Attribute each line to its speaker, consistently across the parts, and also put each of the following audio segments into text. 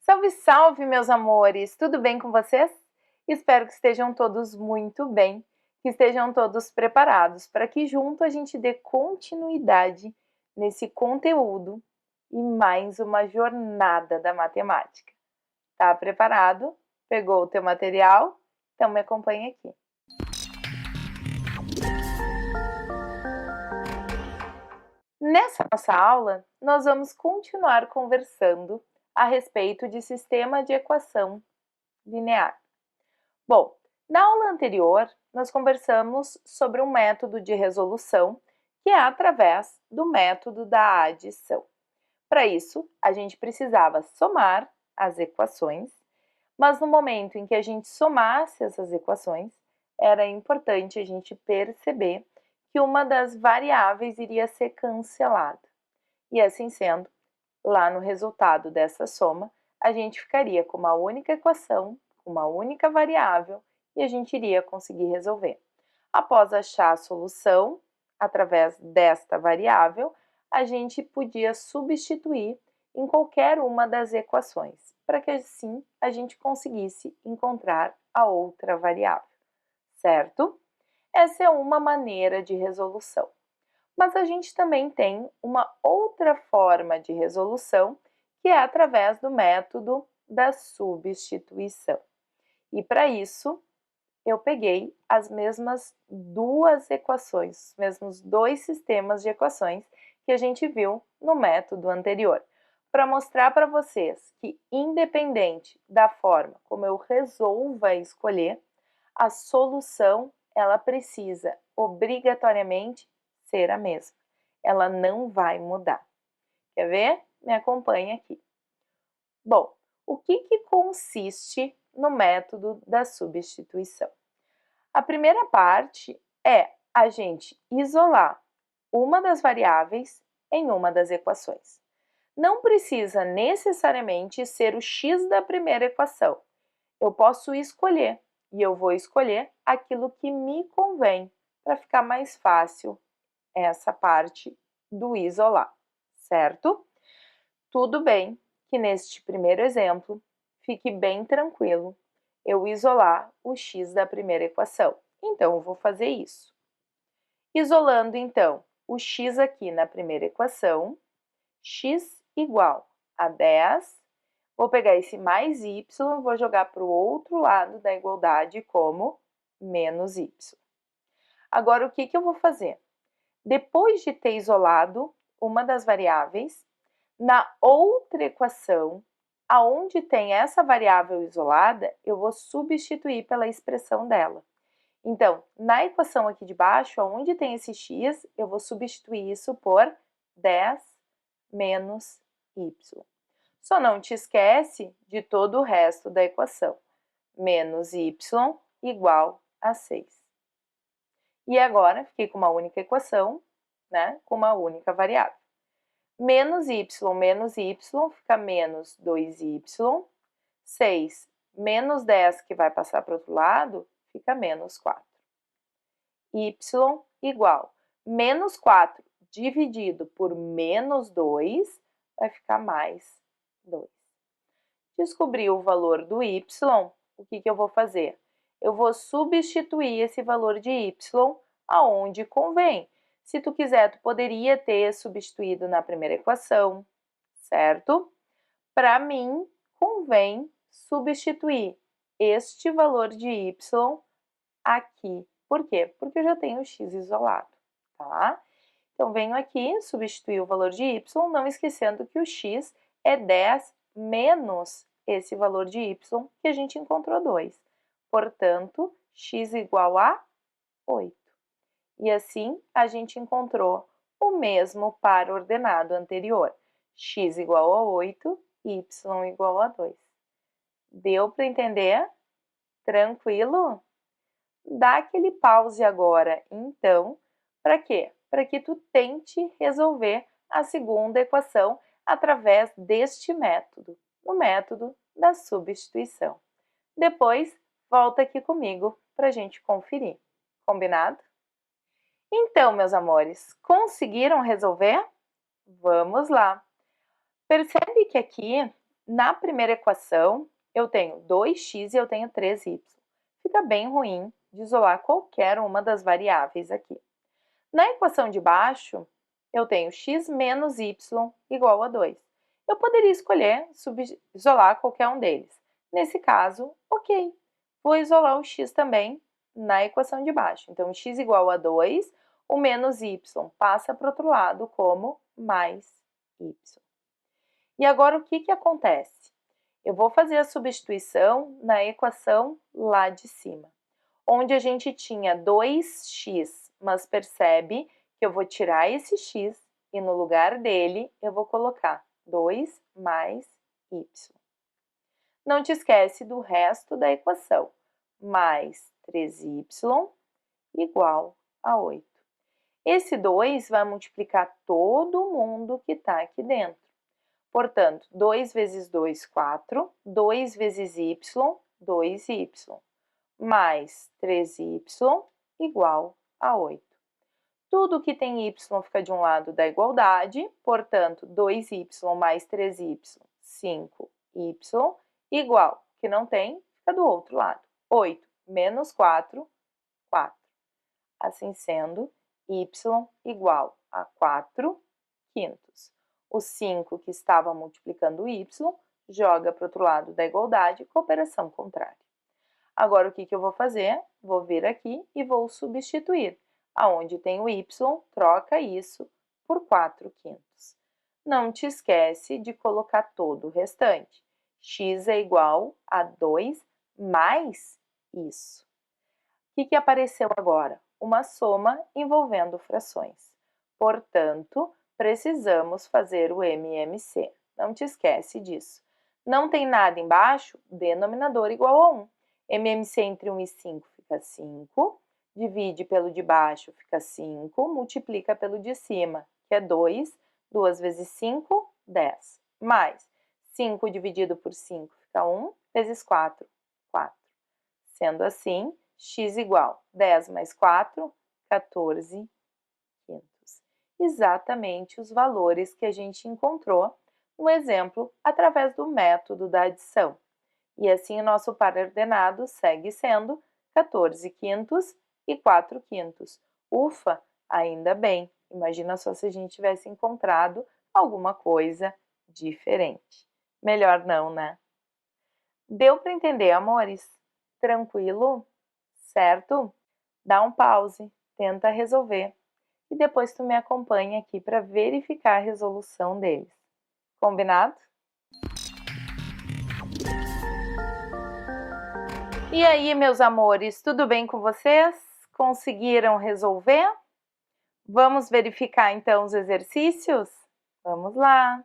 Speaker 1: Salve, salve, meus amores! Tudo bem com vocês? Espero que estejam todos muito bem, que estejam todos preparados para que junto a gente dê continuidade nesse conteúdo e mais uma jornada da matemática. Tá preparado? Pegou o teu material? Então me acompanhe aqui. Nessa nossa aula, nós vamos continuar conversando a respeito de sistema de equação linear. Bom, na aula anterior, nós conversamos sobre um método de resolução que é através do método da adição. Para isso, a gente precisava somar as equações, mas no momento em que a gente somasse essas equações, era importante a gente perceber que uma das variáveis iria ser cancelada. E assim sendo, lá no resultado dessa soma, a gente ficaria com uma única equação, com uma única variável, e a gente iria conseguir resolver. Após achar a solução, através desta variável, a gente podia substituir em qualquer uma das equações, para que assim a gente conseguisse encontrar a outra variável, certo? Essa é uma maneira de resolução. Mas a gente também tem uma outra forma de resolução, que é através do método da substituição. E para isso, eu peguei as mesmas duas equações, os mesmos dois sistemas de equações que a gente viu no método anterior, para mostrar para vocês que, independente da forma como eu resolva escolher, a solução ela precisa obrigatoriamente ser a mesma. Ela não vai mudar. Quer ver? Me acompanhe aqui. Bom, o que consiste no método da substituição? A primeira parte é a gente isolar uma das variáveis em uma das equações. Não precisa necessariamente ser o x da primeira equação. Eu posso escolher, e eu vou escolher aquilo que me convém, para ficar mais fácil essa parte do isolar, certo? Tudo bem que neste primeiro exemplo, fique bem tranquilo eu isolar o x da primeira equação. Então, eu vou fazer isso. Isolando, então, o x aqui na primeira equação, x igual a 10. Vou pegar esse mais y e vou jogar para o outro lado da igualdade como menos y. Agora, o que eu vou fazer? Depois de ter isolado uma das variáveis, na outra equação, aonde tem essa variável isolada, eu vou substituir pela expressão dela. Então, na equação aqui de baixo, onde tem esse x, eu vou substituir isso por 10 menos y. Só não te esquece de todo o resto da equação. Menos y igual a 6. E agora, fiquei com uma única equação, né, com uma única variável. Menos y fica menos 2y. 6 menos 10, que vai passar para o outro lado, fica menos 4. Y igual menos 4 dividido por menos 2 vai ficar mais 2. Descobri o valor do y, o que eu vou fazer? Eu vou substituir esse valor de y aonde convém. Se tu quiser, tu poderia ter substituído na primeira equação, certo? Para mim, convém substituir este valor de y aqui. Por quê? Porque eu já tenho o x isolado, tá? Então, venho aqui, substituir o valor de y, não esquecendo que o x é 10 menos esse valor de y, que a gente encontrou 2. Portanto, x igual a 8. E assim, a gente encontrou o mesmo par ordenado anterior. X igual a 8, y igual a 2. Deu para entender? Tranquilo? Dá aquele pause agora, então, para quê? Para que tu tente resolver a segunda equação através deste método, o método da substituição. Depois, volta aqui comigo para a gente conferir. Combinado? Então, meus amores, conseguiram resolver? Vamos lá! Percebe que aqui na primeira equação, eu tenho 2x e eu tenho 3y. Fica bem ruim de isolar qualquer uma das variáveis aqui. Na equação de baixo, eu tenho x menos y igual a 2. Eu poderia escolher isolar qualquer um deles. Nesse caso, ok, vou isolar o x também na equação de baixo. Então, x igual a 2, o menos y passa para o outro lado como mais y. E agora, o que acontece? Eu vou fazer a substituição na equação lá de cima, onde a gente tinha 2x, mas percebe que eu vou tirar esse x e no lugar dele eu vou colocar 2 mais y. Não te esquece do resto da equação, mais 3y igual a 8. Esse 2 vai multiplicar todo mundo que está aqui dentro. Portanto, 2 vezes 2, 4, 2 vezes y, 2y, mais 3y igual a 8. Tudo que tem y fica de um lado da igualdade, portanto, 2y mais 3y, 5y, igual, que não tem, fica do outro lado. 8 menos 4, 4. Assim sendo, y igual a 4 quintos. O 5 que estava multiplicando y, joga para o outro lado da igualdade com operação contrária. Agora, o que eu vou fazer? Vou vir aqui e vou substituir. Aonde tem o y, troca isso por 4 quintos. Não te esquece de colocar todo o restante. X é igual a 2 mais isso. O que apareceu agora? Uma soma envolvendo frações. Portanto, precisamos fazer o MMC. Não te esquece disso. Não tem nada embaixo? Denominador igual a 1. MMC entre 1 e 5 fica 5. Divide pelo de baixo, fica 5. Multiplica pelo de cima, que é 2. 2 vezes 5, 10. Mais 5 dividido por 5 fica 1. Vezes 4, 4. Sendo assim, x igual 10 mais 4, 14 quintos. Exatamente os valores que a gente encontrou no exemplo através do método da adição. E assim o nosso par ordenado segue sendo 14 quintos e 4 quintos. Ufa, ainda bem! Imagina só se a gente tivesse encontrado alguma coisa diferente. Melhor não, né? Deu para entender, amores? Tranquilo? Certo? Dá um pause, tenta resolver e depois tu me acompanha aqui para verificar a resolução deles. Combinado? E aí, meus amores, tudo bem com vocês? Conseguiram resolver? Vamos verificar então os exercícios? Vamos lá!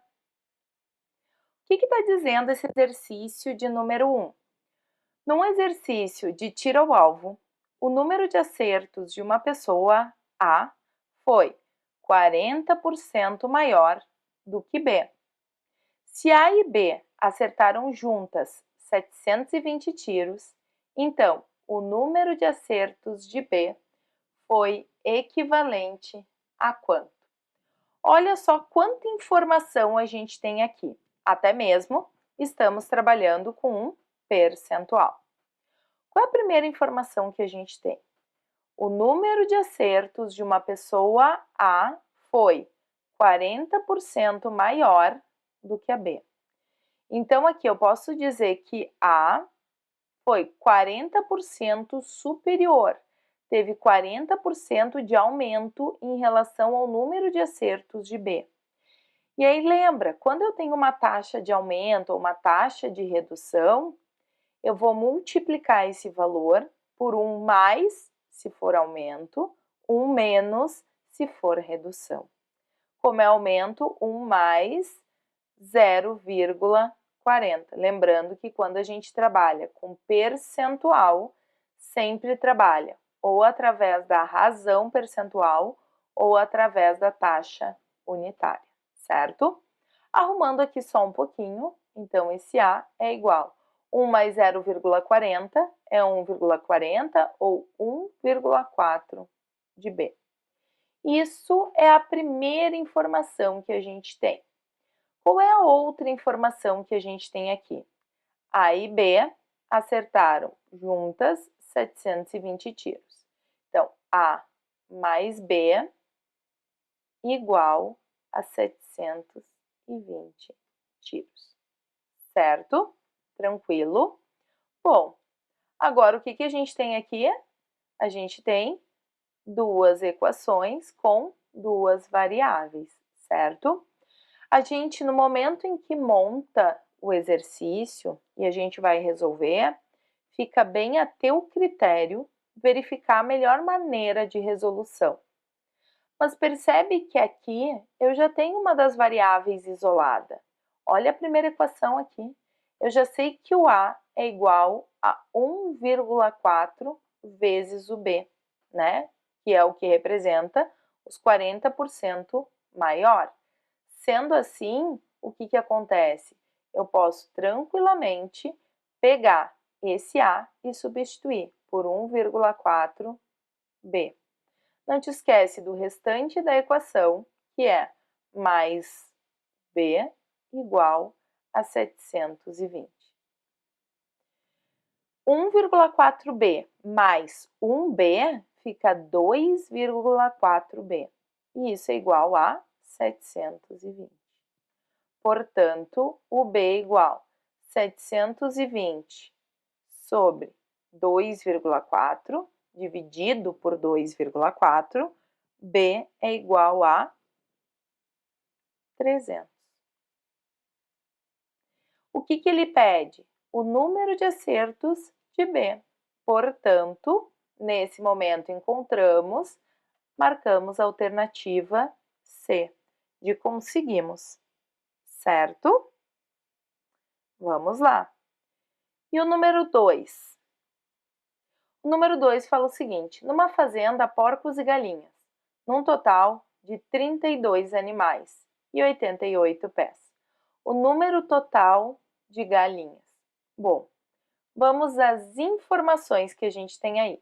Speaker 1: O que está dizendo esse exercício de número 1? Num exercício de tiro ao alvo, o número de acertos de uma pessoa A foi 40% maior do que B. Se A e B acertaram juntas 720 tiros, então o número de acertos de B foi equivalente a quanto? Olha só quanta informação a gente tem aqui. Até mesmo estamos trabalhando com um percentual. Qual é a primeira informação que a gente tem? O número de acertos de uma pessoa A foi 40% maior do que a B. Então, aqui eu posso dizer que A foi 40% superior, teve 40% de aumento em relação ao número de acertos de B. E aí, lembra, quando eu tenho uma taxa de aumento ou uma taxa de redução, eu vou multiplicar esse valor por 1 mais, se for aumento, 1 menos, se for redução. Como é aumento, 1 mais 0,40. Lembrando que quando a gente trabalha com percentual, sempre trabalha ou através da razão percentual ou através da taxa unitária, certo? Arrumando aqui só um pouquinho, então esse A é igual 1 mais 0,40 é 1,40 ou 1,4 de B. Isso é a primeira informação que a gente tem. Qual é a outra informação que a gente tem aqui? A e B acertaram juntas 720 tiros. Então, A mais B igual a 720 tiros. Certo? Tranquilo? Bom, agora o que a gente tem aqui? A gente tem duas equações com duas variáveis, certo? A gente, no momento em que monta o exercício e a gente vai resolver, fica bem a teu critério verificar a melhor maneira de resolução. Mas percebe que aqui eu já tenho uma das variáveis isolada. Olha a primeira equação aqui. Eu já sei que o A é igual a 1,4 vezes o B, né? Que é o que representa os 40% maior. Sendo assim, o que acontece? Eu posso tranquilamente pegar esse A e substituir por 1,4B. Não te esquece do restante da equação, que é mais B igual a 720. 1,4B mais 1B fica 2,4B. E isso é igual a 720. Portanto, o B é igual a 720 sobre 2,4 dividido por 2,4, B é igual a 300. O que ele pede? O número de acertos de B. Portanto, nesse momento marcamos a alternativa C, de conseguimos, certo? Vamos lá. E o número 2? O número 2 fala o seguinte: numa fazenda há porcos e galinhas, num total de 32 animais e 88 pés. O número total de galinhas. Bom, vamos às informações que a gente tem aí.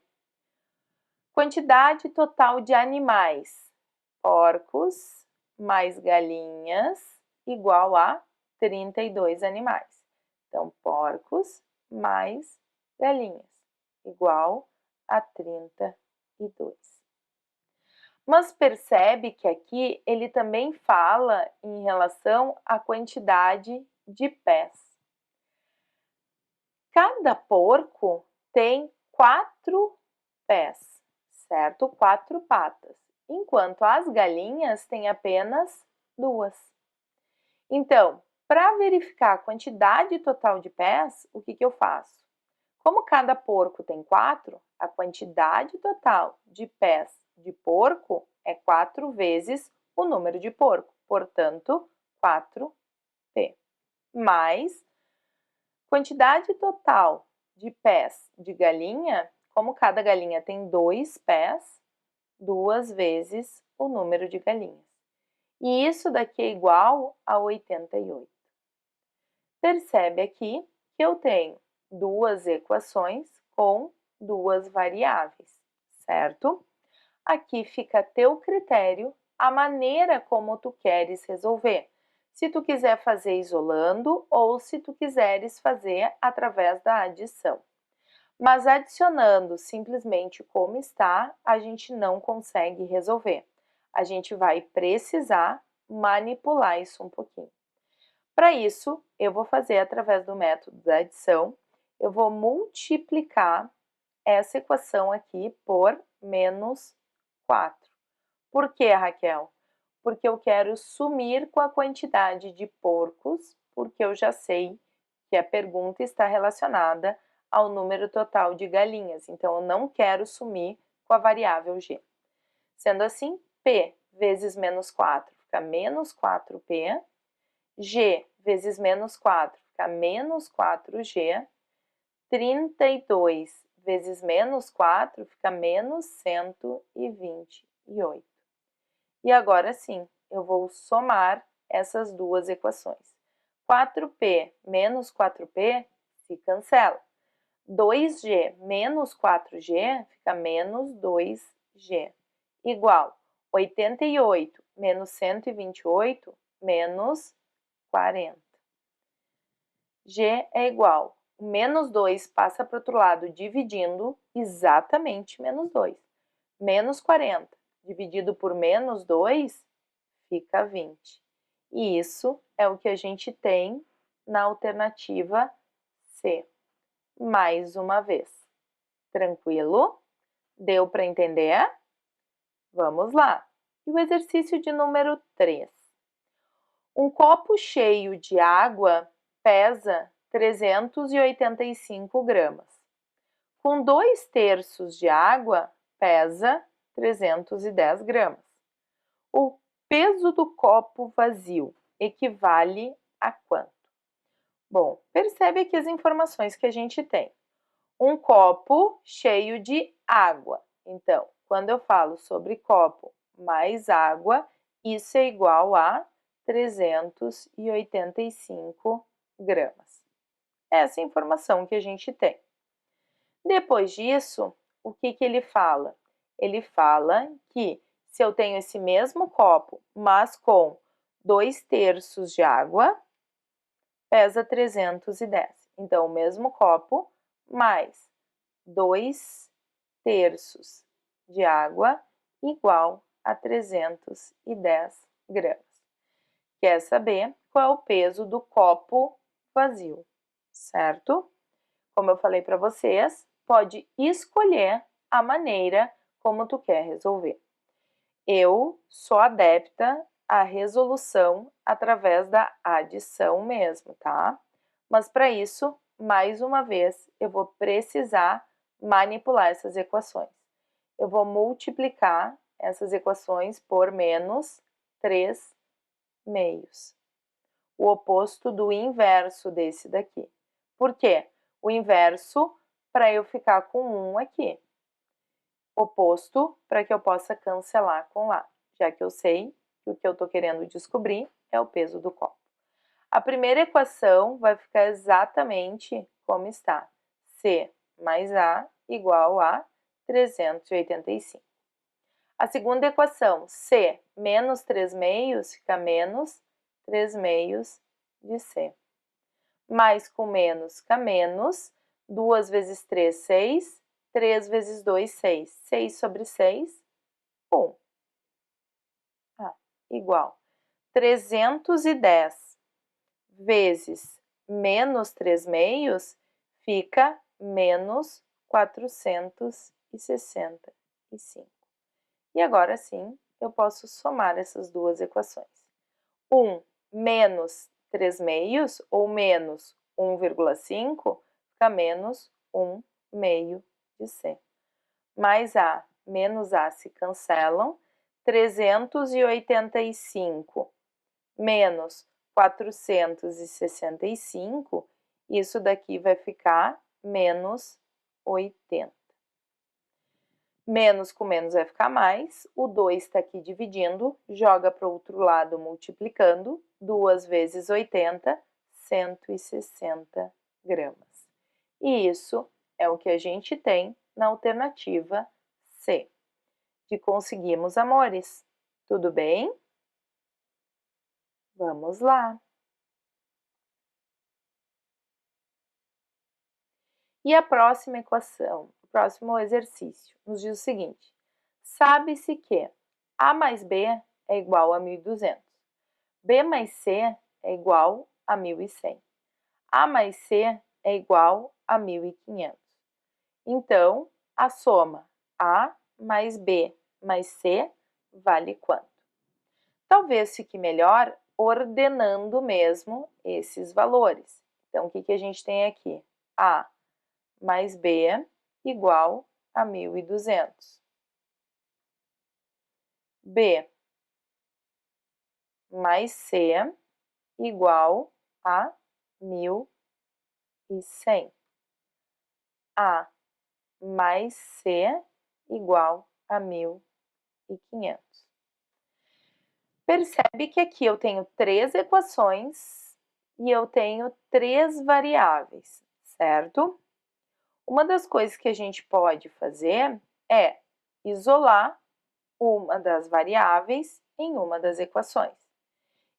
Speaker 1: Quantidade total de animais: porcos mais galinhas igual a 32 animais. Então, porcos mais galinhas igual a 32. Mas percebe que aqui ele também fala em relação à quantidade de pés. Cada porco tem 4 pés, certo? 4 patas, enquanto as galinhas têm apenas 2. Então, para verificar a quantidade total de pés, o que eu faço? Como cada porco tem 4, a quantidade total de pés de porco é 4 vezes o número de porco, portanto, 4P. Mais quantidade total de pés de galinha, como cada galinha tem 2 pés, 2 vezes o número de galinhas. E isso daqui é igual a 88. Percebe aqui que eu tenho duas equações com duas variáveis, certo? Aqui fica a teu critério a maneira como tu queres resolver. Se tu quiser fazer isolando ou se tu quiseres fazer através da adição. Mas adicionando simplesmente como está, a gente não consegue resolver. A gente vai precisar manipular isso um pouquinho. Para isso, eu vou fazer através do método da adição, eu vou multiplicar essa equação aqui por menos 4. Por quê, Raquel? Porque eu quero sumir com a quantidade de porcos, porque eu já sei que a pergunta está relacionada ao número total de galinhas, então eu não quero sumir com a variável g. Sendo assim, P vezes menos 4 fica menos 4P, G vezes menos 4 fica menos 4G, 32 vezes menos 4 fica menos 128. E agora sim, eu vou somar essas duas equações. 4P menos 4P se cancela. 2G menos 4G fica menos 2G, igual 88 menos 128 menos 40. G é igual, menos 2 passa para o outro lado dividindo exatamente menos 2. Menos 40 dividido por menos 2 fica 20. E isso é o que a gente tem na alternativa C. Mais uma vez. Tranquilo? Deu para entender? Vamos lá. E o exercício de número 3. Um copo cheio de água pesa 385 gramas. Com 2/3 de água, pesa 310 gramas. O peso do copo vazio equivale a quanto? Bom, percebe aqui as informações que a gente tem. Um copo cheio de água. Então, quando eu falo sobre copo mais água, isso é igual a 385 gramas. Essa é a informação que a gente tem. Depois disso, o que ele fala? Ele fala que se eu tenho esse mesmo copo, mas com 2/3 de água, pesa 310. Então, o mesmo copo mais 2/3 de água igual a 310 gramas. Quer saber qual é o peso do copo vazio, certo? Como eu falei para vocês, pode escolher a maneira como tu quer resolver. Eu sou adepta à resolução através da adição mesmo, tá? Mas para isso, mais uma vez, eu vou precisar manipular essas equações. Eu vou multiplicar essas equações por menos 3 meios. O oposto do inverso desse daqui. Por quê? O inverso para eu ficar com 1 aqui. Oposto para que eu possa cancelar com lá, já que eu sei que o que eu estou querendo descobrir é o peso do copo. A primeira equação vai ficar exatamente como está. C mais A igual a 385. A segunda equação, C menos 3 meios, fica menos 3 meios de C. Mais com menos fica menos, 2 vezes 3, 6, 3 vezes 2, 6. 6 sobre 6, 1. Igual 310 vezes menos 3 meios fica menos 465. E agora sim, eu posso somar essas duas equações. 1 menos 3 meios, ou menos 1,5, fica menos 1 meio de C. Mais A menos A se cancelam, 385 menos 465, isso daqui vai ficar menos 80. Menos com menos vai ficar mais, o 2 está aqui dividindo, joga para o outro lado multiplicando, 2 vezes 80, 160 gramas. E isso é o que a gente tem na alternativa C, de conseguimos amores. Tudo bem? Vamos lá. E a próxima equação, o próximo exercício, nos diz o seguinte: sabe-se que A mais B é igual a 1.200, B mais C é igual a 1.100, A mais C é igual a 1.500. Então, a soma A mais B mais C vale quanto? Talvez fique melhor ordenando mesmo esses valores. Então, o que a gente tem aqui? A mais B igual a 1.200. B mais C igual a 1.100. A mais C igual a 1.500. Percebe que aqui eu tenho 3 equações e eu tenho 3 variáveis, certo? Uma das coisas que a gente pode fazer é isolar uma das variáveis em uma das equações.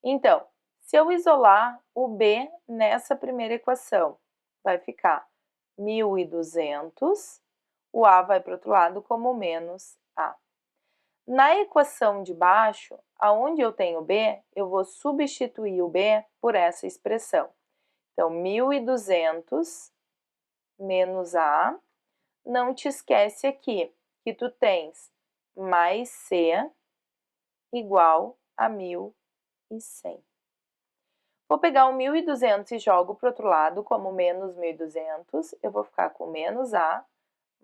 Speaker 1: Então, Se eu isolar o b nessa primeira equação, vai ficar 1.200, o a vai para o outro lado como menos a. Na equação de baixo, aonde eu tenho b, eu vou substituir o b por essa expressão. Então, 1.200 menos a. Não te esquece aqui que tu tens mais c igual a 1.100. Vou pegar o 1.200 e jogo para o outro lado como menos 1.200. Eu vou ficar com menos a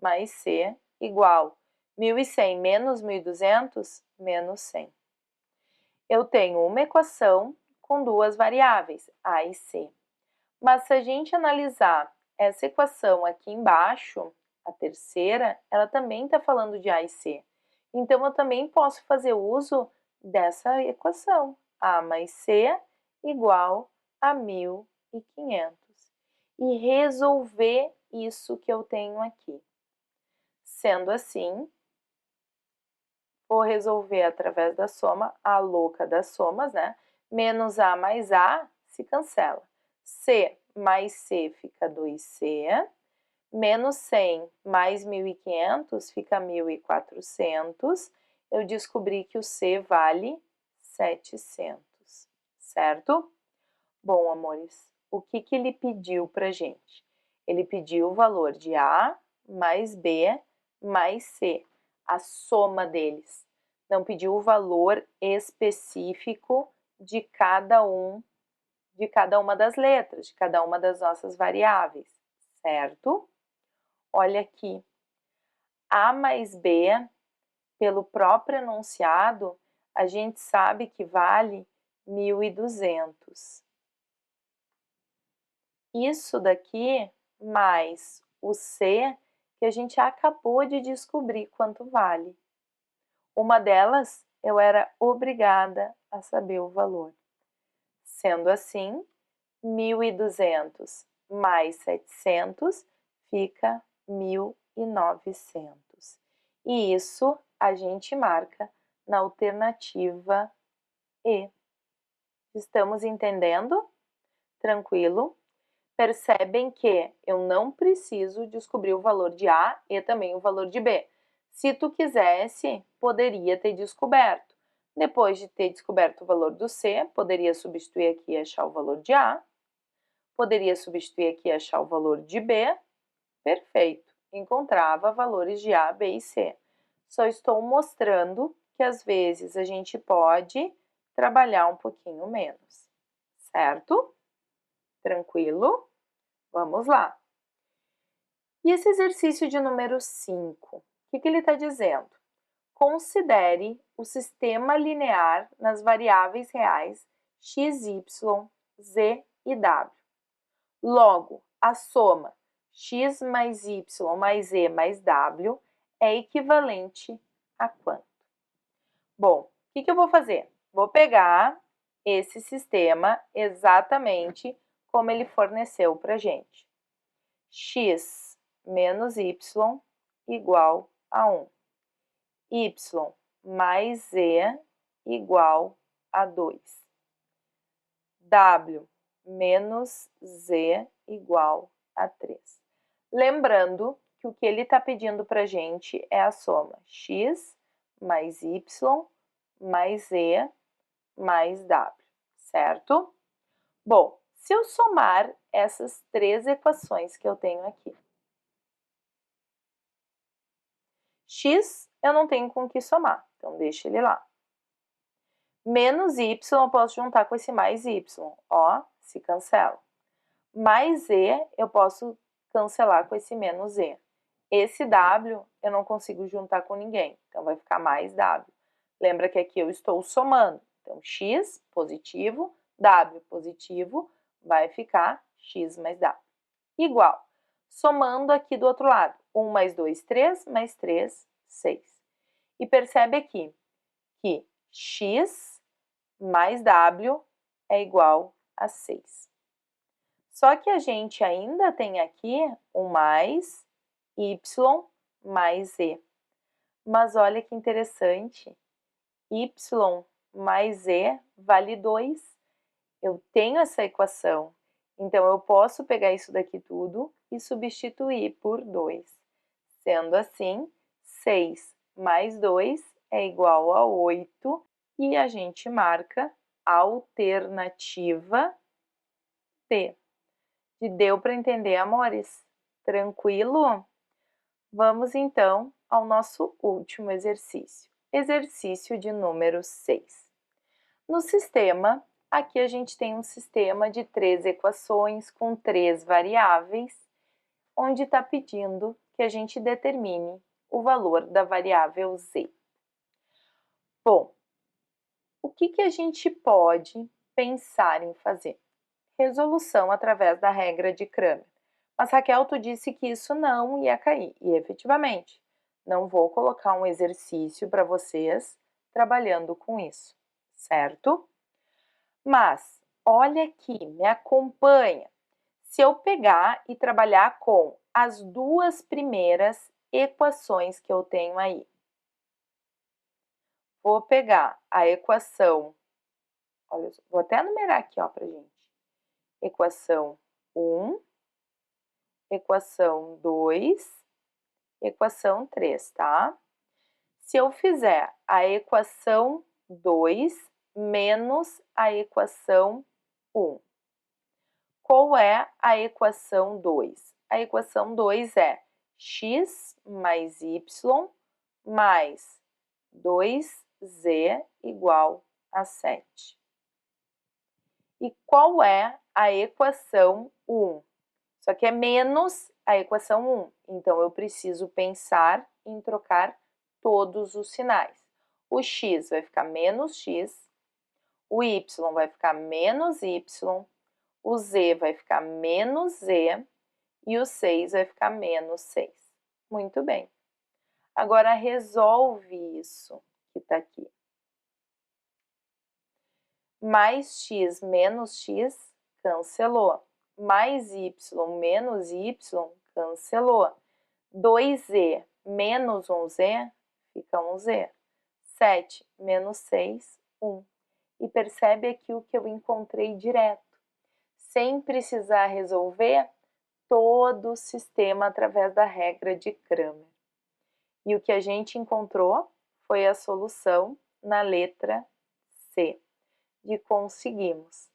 Speaker 1: mais c igual 1.100 menos 1.200, menos 100. Eu tenho uma equação com duas variáveis, a e c. Mas se a gente analisar essa equação aqui embaixo, a terceira, ela também está falando de a e c. Então, eu também posso fazer uso dessa equação, a mais c igual a 1.500. E resolver isso que eu tenho aqui. Sendo assim, vou resolver através da soma, a louca das somas, né? Menos a mais a se cancela. C mais c fica 2c, menos 100 mais 1.500 fica 1.400. Eu descobri que o c vale 700, certo? Bom, amores, o que ele pediu para gente? Ele pediu o valor de a mais b mais c, a soma deles. Não pediu o valor específico de cada uma das letras, de cada uma das nossas variáveis, certo? Olha aqui, a mais b, pelo próprio enunciado, a gente sabe que vale 1.200. Isso daqui mais o c, que a gente acabou de descobrir quanto vale. Uma delas, eu era obrigada a saber o valor. Sendo assim, 1.200 mais 700 fica 1.900. E isso a gente marca na alternativa E. Estamos entendendo? Tranquilo? Percebem que eu não preciso descobrir o valor de A e também o valor de B. Se tu quisesse, poderia ter descoberto. Depois de ter descoberto o valor do C, poderia substituir aqui e achar o valor de A. Poderia substituir aqui e achar o valor de B. Perfeito. Encontrava valores de A, B e C. Só estou mostrando que às vezes a gente pode trabalhar um pouquinho menos. Certo? Tranquilo? Vamos lá. E esse exercício de número 5? O que ele está dizendo? Considere o sistema linear nas variáveis reais x, y, z e w. Logo, a soma x mais y mais z mais w é equivalente a quanto? Bom, o que eu vou fazer? Vou pegar esse sistema exatamente como ele forneceu para a gente. X menos y igual a 1. Y mais z igual a 2. W menos z igual a 3. Lembrando que o que ele está pedindo para a gente é a soma x mais y mais z mais w, certo? Bom, se eu somar essas três equações que eu tenho aqui, x eu não tenho com o que somar, então deixa ele lá. Menos y eu posso juntar com esse mais y, ó, se cancela. Mais z eu posso cancelar com esse menos z. Esse w eu não consigo juntar com ninguém, então vai ficar mais w. Lembra que aqui eu estou somando, então x positivo, w positivo, vai ficar x mais w. Igual, somando aqui do outro lado, 1 mais 2, 3, mais 3, 6. E percebe aqui que x mais w é igual a 6. Só que a gente ainda tem aqui um mais y mais z. Mas olha que interessante, y mais z vale 2. Eu tenho essa equação, então eu posso pegar isso daqui tudo e substituir por 2. Sendo assim, 6 mais 2 é igual a 8 e a gente marca a alternativa D. E deu para entender, amores? Tranquilo? Vamos então ao nosso último exercício. Exercício de número 6. No sistema, aqui a gente tem um sistema de 3 equações com 3 variáveis, onde está pedindo que a gente determine o valor da variável z. Bom, o que a gente pode pensar em fazer? Resolução através da regra de Cramer. Mas Raquel, tu disse que isso não ia cair, e efetivamente, não vou colocar um exercício para vocês trabalhando com isso, certo? Mas, olha aqui, me acompanha. Se eu pegar e trabalhar com as duas primeiras equações que eu tenho aí, vou pegar a equação, olha, vou até numerar aqui, ó, pra gente. Equação 1, equação 2, equação 3, tá? Se eu fizer a equação 2 menos a equação 1, qual é a equação 2? A equação 2 é x mais y mais 2z igual a 7. E qual é a equação 1? Só que é menos a equação 1, então eu preciso pensar em trocar todos os sinais. O x vai ficar menos x, o y vai ficar menos y, o z vai ficar menos z e o 6 vai ficar menos 6. Muito bem. Agora resolve isso que está aqui. Mais x menos x, cancelou. Mais y menos y, cancelou. 2z menos 1z, fica 1z. 7 menos 6, 1. E percebe aqui o que eu encontrei direto. Sem precisar resolver todo o sistema através da regra de Cramer. E o que a gente encontrou foi a solução na letra C, de conseguimos.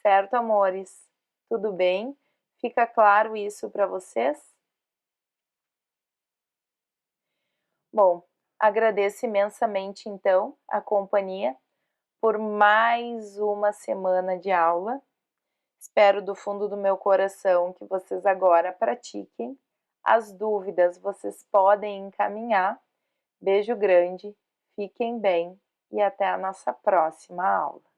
Speaker 1: Certo, amores? Tudo bem? Fica claro isso para vocês? Bom, agradeço imensamente, então, a companhia por mais uma semana de aula. Espero do fundo do meu coração que vocês agora pratiquem. As dúvidas vocês podem encaminhar. Beijo grande, fiquem bem e até a nossa próxima aula.